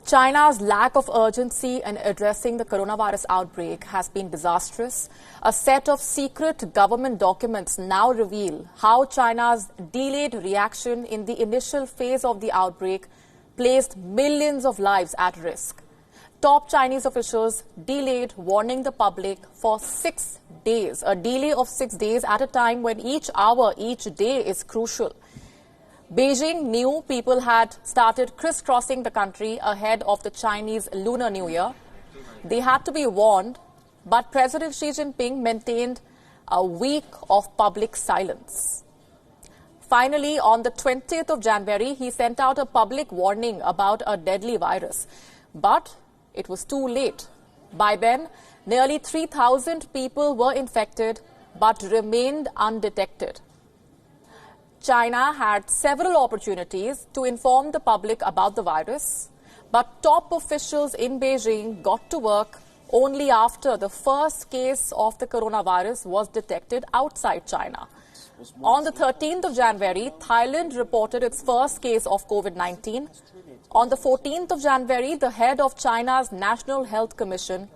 China's lack of urgency in addressing the coronavirus outbreak has been disastrous. A set of secret government documents now reveal how China's delayed reaction in the initial phase of the outbreak placed millions of lives at risk. Top Chinese officials delayed warning the public for 6 days, a delay of 6 days at a time when each hour, each day is crucial. Beijing knew people had started crisscrossing the country ahead of the Chinese Lunar New Year. They had to be warned, but President Xi Jinping maintained a week of public silence. Finally, on the 20th of January, he sent out a public warning about a deadly virus. But it was too late. By then, nearly 3,000 people were infected but remained undetected. China had several opportunities to inform the public about the virus, but top officials in Beijing got to work only after the first case of the coronavirus was detected outside China. On the 13th of January, Thailand reported its first case of COVID-19. On the 14th of January, the head of China's National Health Commission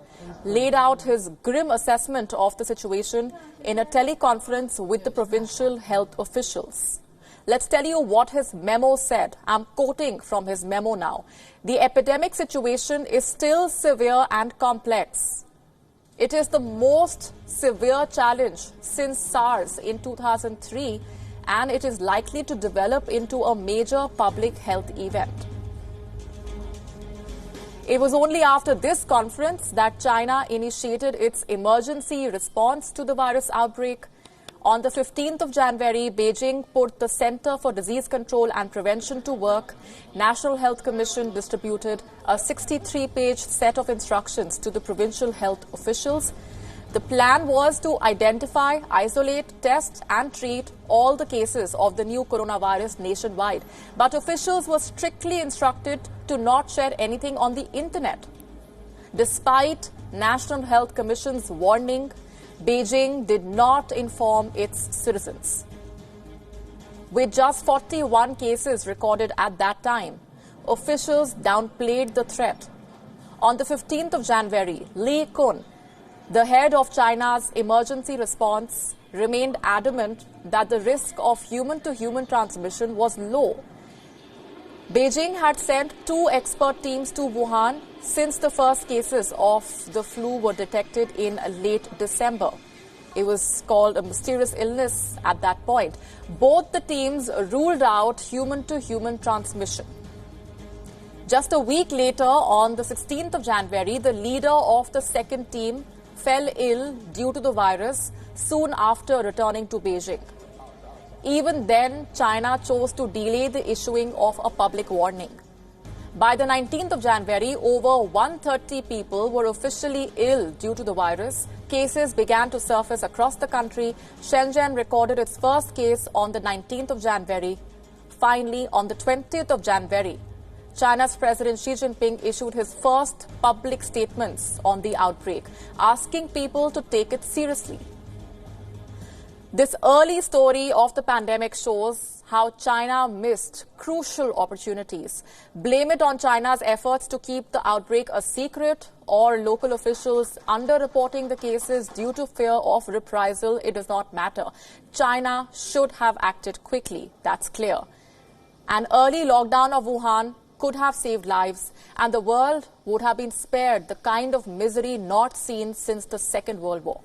laid out his grim assessment of the situation in a teleconference with the provincial health officials. Let's tell you what his memo said. I'm quoting from his memo now. The epidemic situation is still severe and complex. It is the most severe challenge since SARS in 2003, and it is likely to develop into a major public health event. It was only after this conference that China initiated its emergency response to the virus outbreak. On the 15th of January, Beijing put the Center for Disease Control and Prevention to work. National Health Commission distributed a 63-page set of instructions to the provincial health officials. The plan was to identify, isolate, test and treat all the cases of the new coronavirus nationwide. But officials were strictly instructed to not share anything on the internet. Despite National Health Commission's warning, Beijing did not inform its citizens. With just 41 cases recorded at that time, officials downplayed the threat. On the 15th of January, Li Kun, the head of China's emergency response, remained adamant that the risk of human-to-human transmission was low. Beijing had sent 2 expert teams to Wuhan since the first cases of the flu were detected in late December. It was called a mysterious illness at that point. Both the teams ruled out human-to-human transmission. Just a week later, on the 16th of January, the leader of the second team fell ill due to the virus soon after returning to Beijing. Even then, China chose to delay the issuing of a public warning. By the 19th of January, over 130 people were officially ill due to the virus. Cases began to surface across the country. Shenzhen recorded its first case on the 19th of January. Finally, on the 20th of January, China's President Xi Jinping issued his first public statements on the outbreak, asking people to take it seriously. This early story of the pandemic shows how China missed crucial opportunities. Blame it on China's efforts to keep the outbreak a secret or local officials underreporting the cases due to fear of reprisal. It does not matter. China should have acted quickly. That's clear. An early lockdown of Wuhan could have saved lives, and the world would have been spared the kind of misery not seen since the Second World War.